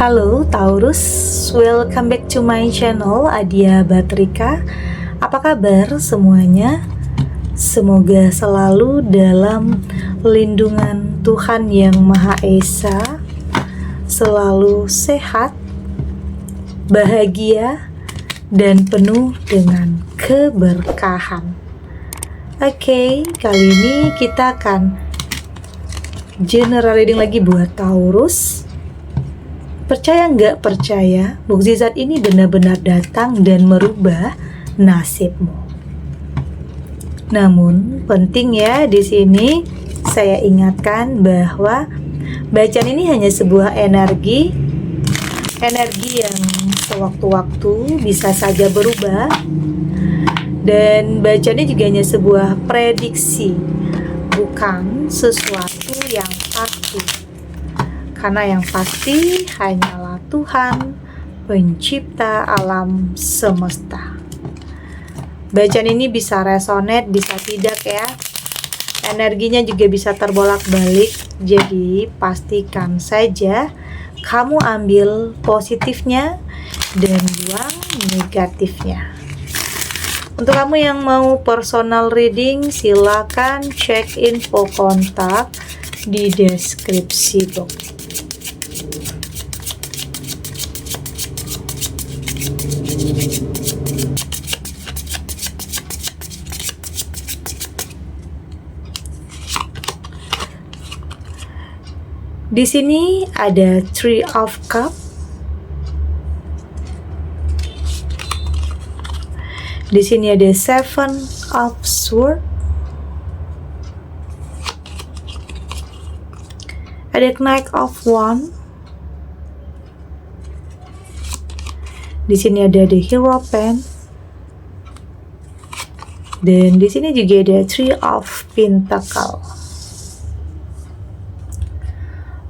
Halo Taurus, welcome back to my channel Adia Batrika. Apa kabar semuanya? Semoga selalu dalam lindungan Tuhan Yang Maha Esa, selalu sehat, bahagia, dan penuh dengan keberkahan. Oke, kali ini kita akan general reading lagi buat Taurus. Percaya nggak percaya, mukjizat ini benar-benar datang dan merubah nasibmu. Namun penting ya, di sini saya ingatkan bahwa bacaan ini hanya sebuah energi yang sewaktu-waktu bisa saja berubah, dan bacaannya juga hanya sebuah prediksi, bukan sesuatu yang pasti. Karena yang pasti hanyalah Tuhan, pencipta alam semesta. Bacaan ini bisa resonate, bisa tidak ya. Energinya juga bisa terbolak-balik. Jadi pastikan saja kamu ambil positifnya dan buang negatifnya. Untuk kamu yang mau personal reading, silakan cek info kontak di deskripsi box. Di sini ada Three of Cups. Di sini ada Seven of Swords. Ada Knight of Wands. Di sini ada The Hierophant. Dan di sini juga ada Three of Pentacles.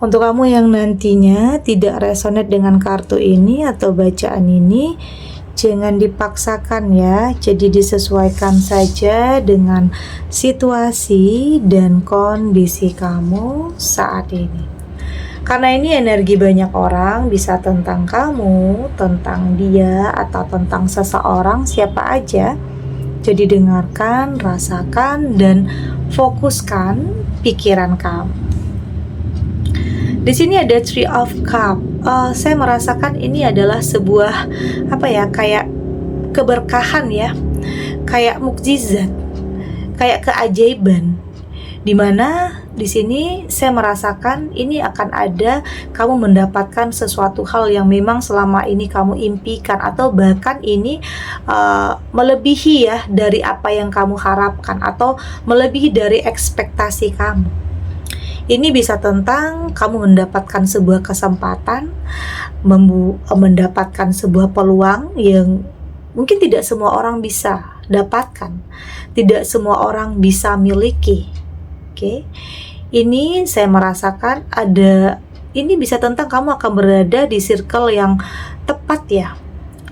Untuk kamu yang nantinya tidak resonate dengan kartu ini atau bacaan ini, jangan dipaksakan ya. Jadi disesuaikan saja dengan situasi dan kondisi kamu saat ini. Karena ini energi banyak orang, bisa tentang kamu, tentang dia, atau tentang seseorang, siapa aja. Jadi dengarkan, rasakan, dan fokuskan pikiran kamu. Di sini ada Three of Cups. Saya merasakan ini adalah sebuah kayak keberkahan ya, kayak mukjizat, kayak keajaiban. Dimana di sini saya merasakan ini akan ada kamu mendapatkan sesuatu hal yang memang selama ini kamu impikan, atau bahkan ini melebihi ya dari apa yang kamu harapkan, atau melebihi dari ekspektasi kamu. Ini bisa tentang kamu mendapatkan sebuah kesempatan, mendapatkan sebuah peluang yang mungkin tidak semua orang bisa dapatkan, tidak semua orang bisa miliki. Oke. Ini saya merasakan ini bisa tentang kamu akan berada di circle yang tepat ya.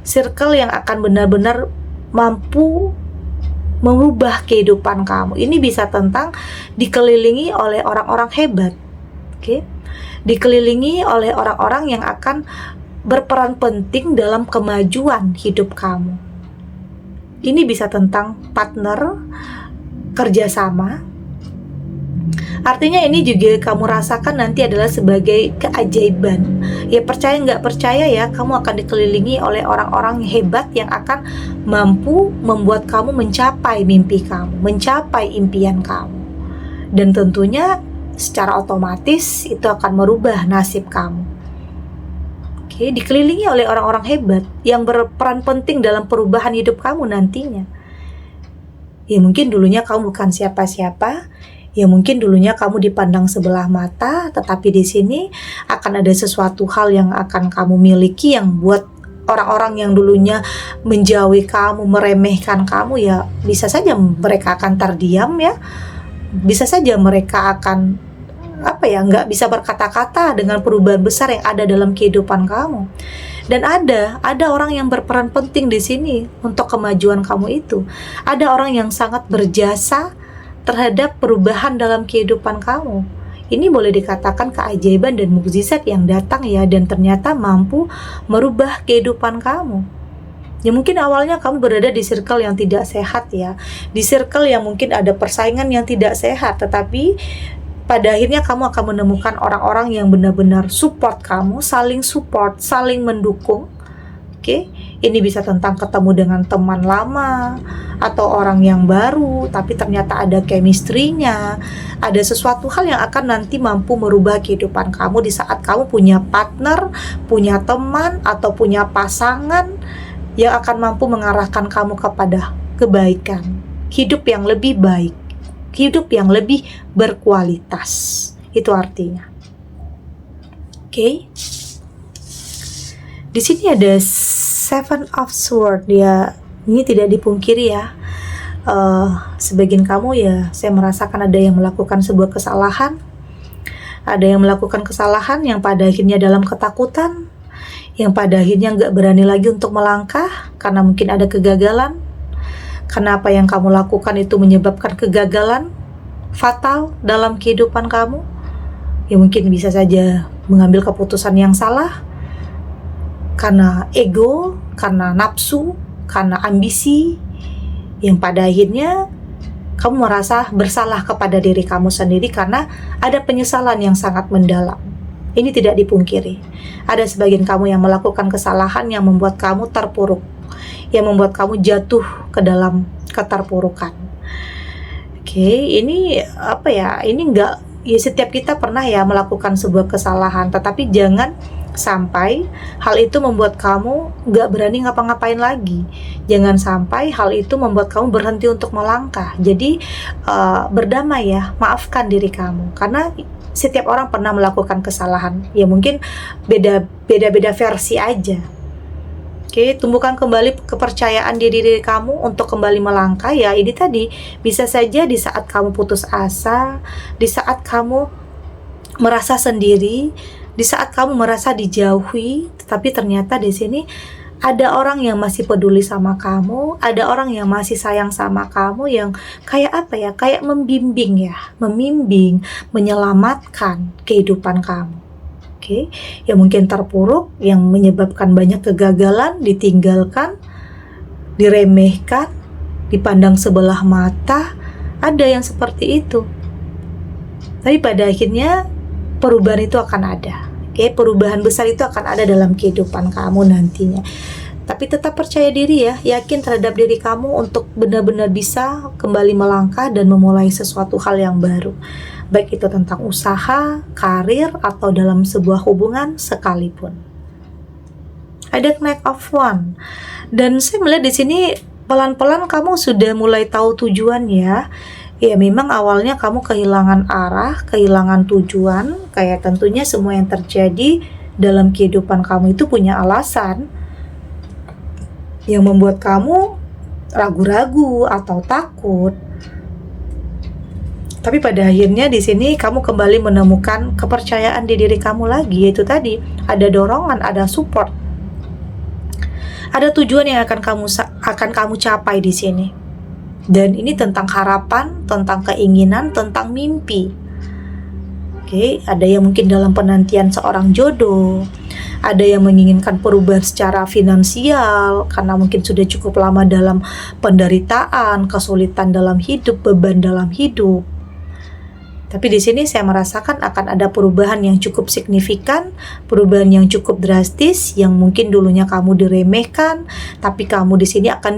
Circle yang akan benar-benar mampu mengubah kehidupan kamu. Ini bisa tentang dikelilingi oleh orang-orang hebat. Oke. Dikelilingi oleh orang-orang yang akan berperan penting dalam kemajuan hidup kamu. Ini bisa tentang partner, kerjasama. Artinya ini juga kamu rasakan nanti adalah sebagai keajaiban. Ya percaya nggak percaya ya, kamu akan dikelilingi oleh orang-orang hebat yang akan mampu membuat kamu mencapai mimpi kamu, mencapai impian kamu. Dan tentunya secara otomatis itu akan merubah nasib kamu. Oke, dikelilingi oleh orang-orang hebat yang berperan penting dalam perubahan hidup kamu nantinya. Ya mungkin dulunya kamu bukan siapa-siapa. Ya mungkin dulunya kamu dipandang sebelah mata, tetapi di sini akan ada sesuatu hal yang akan kamu miliki yang buat orang-orang yang dulunya menjauhi kamu, meremehkan kamu, ya bisa saja mereka akan terdiam ya. Bisa saja mereka akan nggak bisa berkata-kata dengan perubahan besar yang ada dalam kehidupan kamu. Dan ada orang yang berperan penting di sini untuk kemajuan kamu itu. Ada orang yang sangat berjasa terhadap perubahan dalam kehidupan kamu. Ini boleh dikatakan keajaiban dan mukjizat yang datang ya, dan ternyata mampu merubah kehidupan kamu. Ya mungkin awalnya kamu berada di circle yang tidak sehat ya, di circle yang mungkin ada persaingan yang tidak sehat, tetapi pada akhirnya kamu akan menemukan orang-orang yang benar-benar support kamu, saling support, saling mendukung. Oke, ini bisa tentang ketemu dengan teman lama atau orang yang baru, tapi ternyata ada chemistry-nya, ada sesuatu hal yang akan nanti mampu merubah kehidupan kamu di saat kamu punya partner, punya teman, atau punya pasangan yang akan mampu mengarahkan kamu kepada kebaikan, hidup yang lebih baik, hidup yang lebih berkualitas. Itu artinya. Oke. Di sini ada Seven of Swords ya. Ini tidak dipungkiri ya. Sebagian kamu ya, saya merasakan ada yang melakukan sebuah kesalahan. Ada yang melakukan kesalahan yang pada akhirnya dalam ketakutan, yang pada akhirnya nggak berani lagi untuk melangkah karena mungkin ada kegagalan, karena apa yang kamu lakukan itu menyebabkan kegagalan fatal dalam kehidupan kamu. Ya mungkin bisa saja mengambil keputusan yang salah karena ego, karena nafsu, karena ambisi, yang pada akhirnya kamu merasa bersalah kepada diri kamu sendiri karena ada penyesalan yang sangat mendalam. Ini tidak dipungkiri. Ada sebagian kamu yang melakukan kesalahan yang membuat kamu terpuruk, yang membuat kamu jatuh ke dalam keterpurukan. Oke, ini apa ya? Ini enggak, ya setiap kita pernah ya melakukan sebuah kesalahan, tetapi jangan sampai hal itu membuat kamu enggak berani ngapa-ngapain lagi. Jangan sampai hal itu membuat kamu berhenti untuk melangkah. Jadi berdamai ya, maafkan diri kamu, karena setiap orang pernah melakukan kesalahan. Ya mungkin beda-beda versi aja. Oke, tumbuhkan kembali kepercayaan diri kamu untuk kembali melangkah ya. Ini tadi bisa saja di saat kamu putus asa, di saat kamu merasa sendiri, di saat kamu merasa dijauhi, tetapi ternyata di sini ada orang yang masih peduli sama kamu, ada orang yang masih sayang sama kamu, yang kayak apa ya, kayak membimbing ya, menyelamatkan kehidupan kamu. Oke, yang mungkin terpuruk, yang menyebabkan banyak kegagalan, ditinggalkan, diremehkan, dipandang sebelah mata, ada yang seperti itu. Tapi pada akhirnya perubahan itu akan ada. Oke, perubahan besar itu akan ada dalam kehidupan kamu nantinya. Tapi tetap percaya diri ya, yakin terhadap diri kamu untuk benar-benar bisa kembali melangkah dan memulai sesuatu hal yang baru. Baik itu tentang usaha, karir, atau dalam sebuah hubungan sekalipun. Ada Knight of Wands. Dan saya melihat di sini pelan-pelan kamu sudah mulai tahu tujuan ya. Ya memang awalnya kamu kehilangan arah, kehilangan tujuan, kayak tentunya semua yang terjadi dalam kehidupan kamu itu punya alasan yang membuat kamu ragu-ragu atau takut. Tapi pada akhirnya di sini kamu kembali menemukan kepercayaan di diri kamu lagi, yaitu tadi ada dorongan, ada support. Ada tujuan yang akan kamu capai di sini. Dan ini tentang harapan, tentang keinginan, tentang mimpi. Oke, ada yang mungkin dalam penantian seorang jodoh, ada yang menginginkan perubahan secara finansial karena mungkin sudah cukup lama dalam penderitaan, kesulitan dalam hidup, beban dalam hidup. Tapi di sini saya merasakan akan ada perubahan yang cukup signifikan, perubahan yang cukup drastis, yang mungkin dulunya kamu diremehkan, tapi kamu di sini akan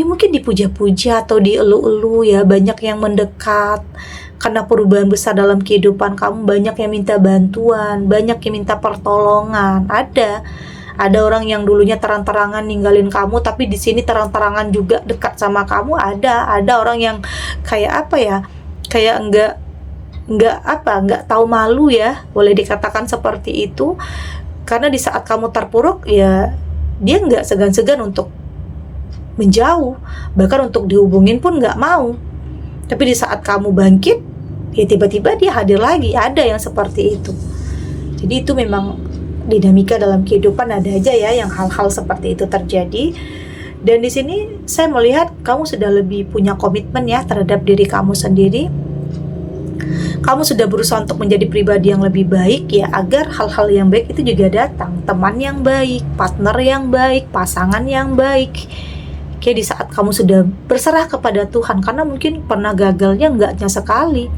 mungkin dipuja-puja atau dielu-elu ya, banyak yang mendekat karena perubahan besar dalam kehidupan kamu, banyak yang minta bantuan, banyak yang minta pertolongan. Ada orang yang dulunya terang-terangan ninggalin kamu, tapi di sini terang-terangan juga dekat sama kamu. Ada orang yang kayak apa ya, kayak enggak tahu malu ya, boleh dikatakan seperti itu, karena di saat kamu terpuruk ya dia enggak segan-segan untuk menjauh, bahkan untuk dihubungin pun nggak mau. Tapi di saat kamu bangkit, ya tiba-tiba dia hadir lagi. Ada yang seperti itu. Jadi itu memang dinamika dalam kehidupan, ada aja ya yang hal-hal seperti itu terjadi. Dan di sini saya melihat kamu sudah lebih punya komitmen ya terhadap diri kamu sendiri. kamu sudah berusaha untuk menjadi pribadi yang lebih baik, ya agar hal-hal yang baik itu juga datang. Teman yang baik, partner yang baik, pasangan yang baik. Oke, di saat kamu sudah berserah kepada Tuhan, karena mungkin pernah gagalnya enggaknya sekali,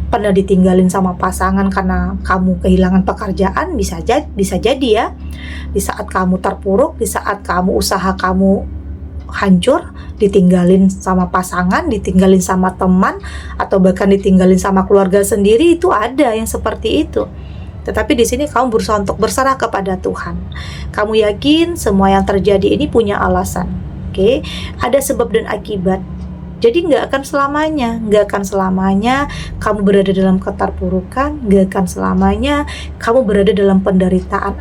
pernah ditinggalin sama pasangan karena kamu kehilangan pekerjaan, bisa jadi ya. Di saat kamu terpuruk, di saat kamu usaha kamu hancur, ditinggalin sama pasangan, ditinggalin sama teman, atau bahkan ditinggalin sama keluarga sendiri, itu ada yang seperti itu. Tetapi di sini kamu berusaha untuk berserah kepada Tuhan. Kamu yakin semua yang terjadi ini punya alasan. Oke, ada sebab dan akibat. Jadi nggak akan selamanya kamu berada dalam keterpurukan, nggak akan selamanya kamu berada dalam penderitaan.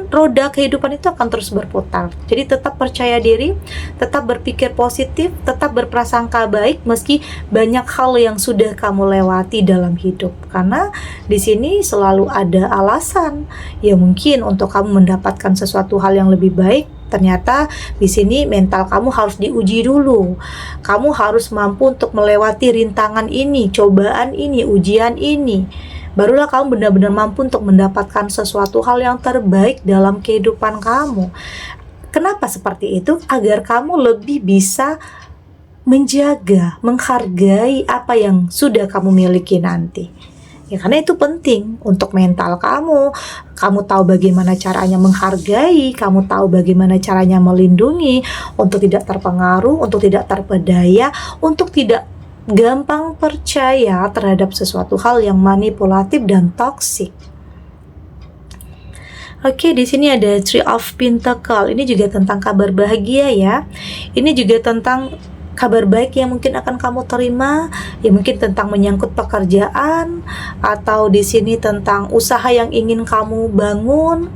Roda kehidupan itu akan terus berputar. Jadi tetap percaya diri, tetap berpikir positif, tetap berprasangka baik meski banyak hal yang sudah kamu lewati dalam hidup. Karena di sini selalu ada alasan, ya mungkin untuk kamu mendapatkan sesuatu hal yang lebih baik. Ternyata di sini mental kamu harus diuji dulu. Kamu harus mampu untuk melewati rintangan ini, cobaan ini, ujian ini. Barulah kamu benar-benar mampu untuk mendapatkan sesuatu hal yang terbaik dalam kehidupan kamu. Kenapa seperti itu? Agar kamu lebih bisa menjaga, menghargai apa yang sudah kamu miliki nanti. Ya, karena itu penting untuk mental kamu. Kamu tahu bagaimana caranya menghargai, kamu tahu bagaimana caranya melindungi, untuk tidak terpengaruh, untuk tidak terpedaya, untuk tidak gampang percaya terhadap sesuatu hal yang manipulatif dan toksik. Oke, di sini ada Three of Pentacles. Ini juga tentang kabar bahagia ya. Ini juga tentang kabar baik yang mungkin akan kamu terima, ya mungkin tentang menyangkut pekerjaan, atau di sini tentang usaha yang ingin kamu bangun,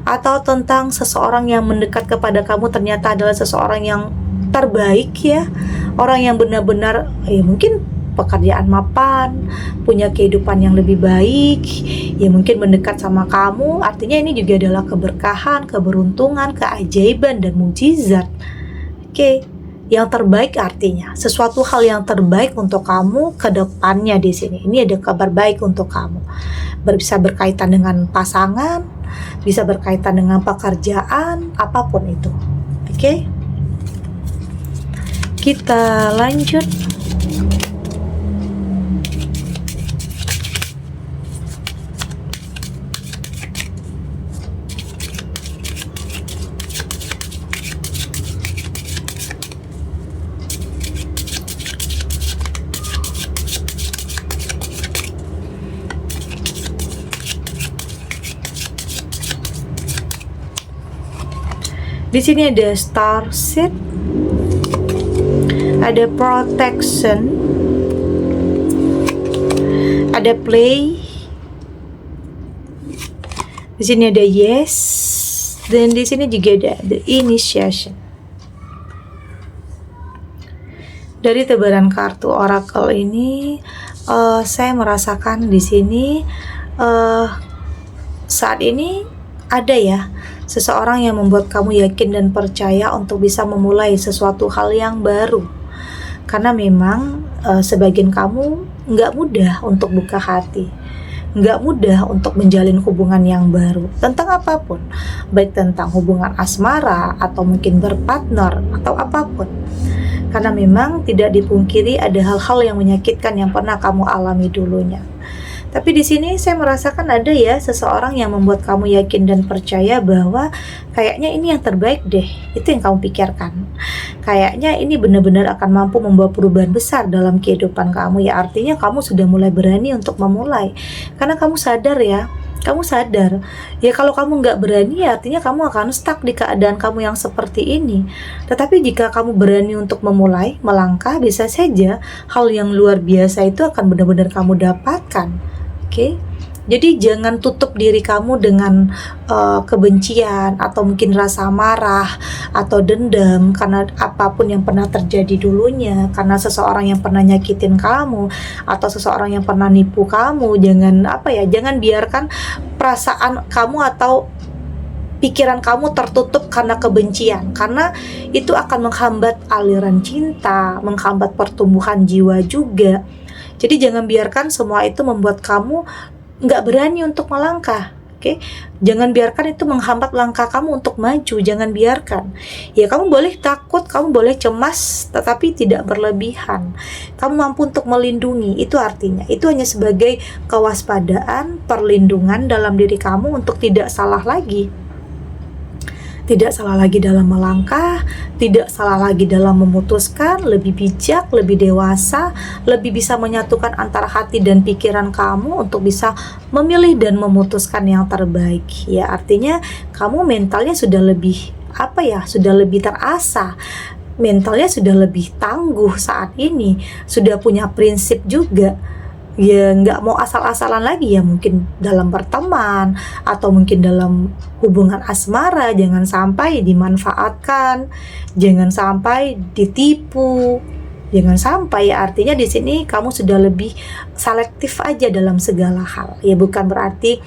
atau tentang seseorang yang mendekat kepada kamu ternyata adalah seseorang yang terbaik ya, orang yang benar-benar ya mungkin pekerjaan mapan, punya kehidupan yang lebih baik, ya mungkin mendekat sama kamu. Artinya ini juga adalah keberkahan, keberuntungan, keajaiban dan mukjizat. Oke. Yang terbaik artinya sesuatu hal yang terbaik untuk kamu ke depannya di sini. Ini ada kabar baik untuk kamu. Bisa berkaitan dengan pasangan, bisa berkaitan dengan pekerjaan, apapun itu. Oke? Kita lanjut. Di sini ada Star Seed, ada Protection, ada Play. Di sini ada Yes, dan di sini juga ada The Initiation. Dari tebaran kartu Oracle ini, saya merasakan di sini saat ini ada ya seseorang yang membuat kamu yakin dan percaya untuk bisa memulai sesuatu hal yang baru. Karena memang sebagian kamu nggak mudah untuk buka hati, nggak mudah untuk menjalin hubungan yang baru tentang apapun, baik tentang hubungan asmara atau mungkin berpartner atau apapun. Karena memang tidak dipungkiri ada hal-hal yang menyakitkan yang pernah kamu alami dulunya. Tapi di sini saya merasakan ada ya seseorang yang membuat kamu yakin dan percaya bahwa kayaknya ini yang terbaik deh. Itu yang kamu pikirkan. Kayaknya ini benar-benar akan mampu membawa perubahan besar dalam kehidupan kamu. Ya artinya kamu sudah mulai berani untuk memulai. Karena kamu sadar ya, ya kalau kamu nggak berani ya artinya kamu akan stuck di keadaan kamu yang seperti ini. Tetapi jika kamu berani untuk memulai, melangkah, bisa saja hal yang luar biasa itu akan benar-benar kamu dapatkan. Oke, jadi jangan tutup diri kamu dengan kebencian atau mungkin rasa marah atau dendam karena apapun yang pernah terjadi dulunya, karena seseorang yang pernah nyakitin kamu atau seseorang yang pernah nipu kamu. Jangan biarkan perasaan kamu atau pikiran kamu tertutup karena kebencian, karena itu akan menghambat aliran cinta, menghambat pertumbuhan jiwa juga. Jadi jangan biarkan semua itu membuat kamu nggak berani untuk melangkah. Oke, jangan biarkan itu menghambat langkah kamu untuk maju. Jangan biarkan. Ya, kamu boleh takut, kamu boleh cemas, tetapi tidak berlebihan. Kamu mampu untuk melindungi. Itu artinya, itu hanya sebagai kewaspadaan, perlindungan dalam diri kamu untuk tidak salah lagi. Tidak salah lagi dalam melangkah, tidak salah lagi dalam memutuskan, lebih bijak, lebih dewasa, lebih bisa menyatukan antara hati dan pikiran kamu untuk bisa memilih dan memutuskan yang terbaik. Ya, artinya kamu mentalnya sudah lebih sudah lebih terasah. Mentalnya sudah lebih tangguh saat ini, sudah punya prinsip juga. Ya nggak mau asal-asalan lagi, ya mungkin dalam berteman atau mungkin dalam hubungan asmara, jangan sampai dimanfaatkan, jangan sampai ditipu, jangan sampai, ya artinya di sini kamu sudah lebih selektif aja dalam segala hal. Ya bukan berarti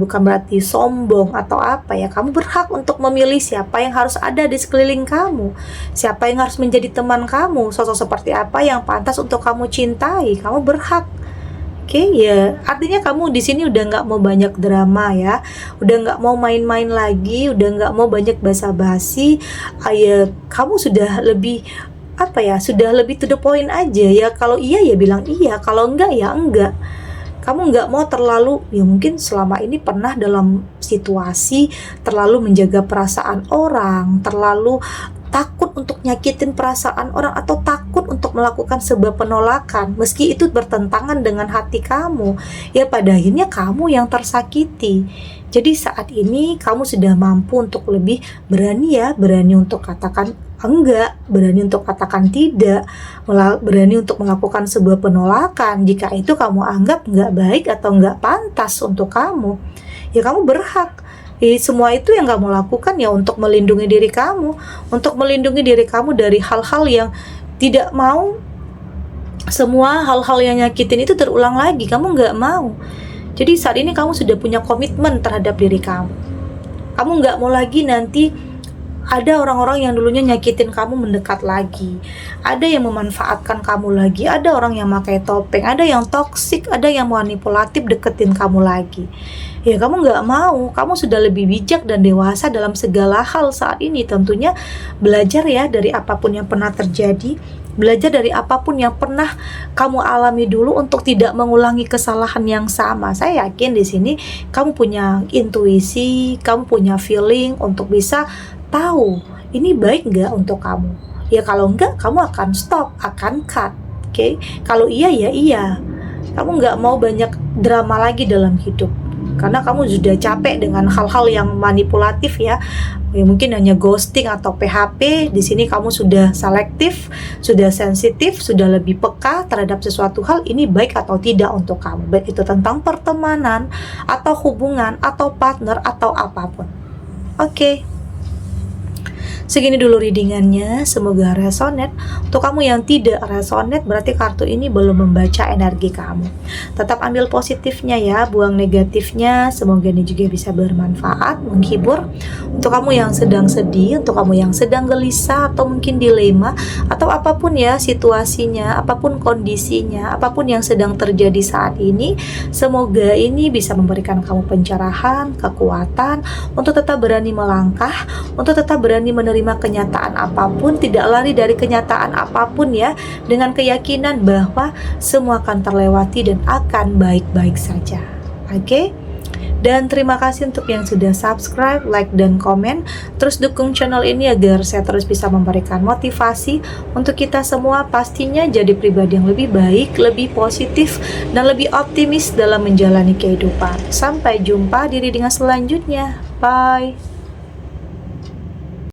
bukan berarti sombong atau kamu berhak untuk memilih siapa yang harus ada di sekeliling kamu, siapa yang harus menjadi teman kamu, sosok seperti apa yang pantas untuk kamu cintai. Kamu berhak. Oke, ya artinya kamu di sini udah nggak mau banyak drama ya, udah nggak mau main-main lagi, udah nggak mau banyak basa-basi. Ya kamu sudah lebih sudah lebih to the point aja ya. Kalau iya ya bilang iya, kalau enggak ya enggak. Kamu nggak mau terlalu, ya mungkin selama ini pernah dalam situasi terlalu menjaga perasaan orang, terlalu takut untuk nyakitin perasaan orang, atau takut untuk melakukan sebuah penolakan meski itu bertentangan dengan hati kamu. Ya pada akhirnya kamu yang tersakiti. Jadi saat ini kamu sudah mampu untuk lebih berani untuk katakan enggak, berani untuk katakan tidak, berani untuk melakukan sebuah penolakan jika itu kamu anggap enggak baik atau enggak pantas untuk kamu. Ya kamu berhak. Semua itu yang kamu lakukan ya untuk melindungi diri kamu, untuk melindungi diri kamu dari hal-hal yang tidak mau, semua hal-hal yang nyakitin itu terulang lagi. Kamu nggak mau. Jadi saat ini kamu sudah punya komitmen terhadap diri kamu. Kamu nggak mau lagi nanti ada orang-orang yang dulunya nyakitin kamu mendekat lagi, ada yang memanfaatkan kamu lagi, ada orang yang pakai topeng, ada yang toksik, ada yang manipulatif deketin kamu lagi. Ya kamu nggak mau, kamu sudah lebih bijak dan dewasa dalam segala hal saat ini. Tentunya belajar ya dari apapun yang pernah terjadi, belajar dari apapun yang pernah kamu alami dulu untuk tidak mengulangi kesalahan yang sama. Saya yakin di sini kamu punya intuisi, kamu punya feeling untuk bisa tahu ini baik nggak untuk kamu. Ya kalau enggak, kamu akan stop, akan cut. Oke? Kalau iya ya iya. Kamu nggak mau banyak drama lagi dalam hidup, karena kamu sudah capek dengan hal-hal yang manipulatif ya. Mungkin hanya ghosting atau PHP. Di sini kamu sudah selektif, sudah sensitif, sudah lebih peka terhadap sesuatu hal ini baik atau tidak untuk kamu, baik itu tentang pertemanan atau hubungan atau partner atau apapun. Oke. Segini dulu readingannya, semoga resonate. Untuk kamu yang tidak resonate, berarti kartu ini belum membaca energi kamu. Tetap ambil positifnya ya, buang negatifnya. Semoga ini juga bisa bermanfaat, menghibur. Untuk kamu yang sedang sedih, untuk kamu yang sedang gelisah atau mungkin dilema, atau apapun ya situasinya, apapun kondisinya, apapun yang sedang terjadi saat ini, semoga ini bisa memberikan kamu pencerahan, kekuatan untuk tetap berani melangkah, untuk tetap berani menerima kenyataan apapun, tidak lari dari kenyataan apapun ya, dengan keyakinan bahwa semua akan terlewati dan akan baik-baik saja. Oke? Dan terima kasih untuk yang sudah subscribe, like, dan komen. Terus dukung channel ini agar saya terus bisa memberikan motivasi untuk kita semua pastinya jadi pribadi yang lebih baik, lebih positif, dan lebih optimis dalam menjalani kehidupan. Sampai jumpa di readingan selanjutnya. Bye!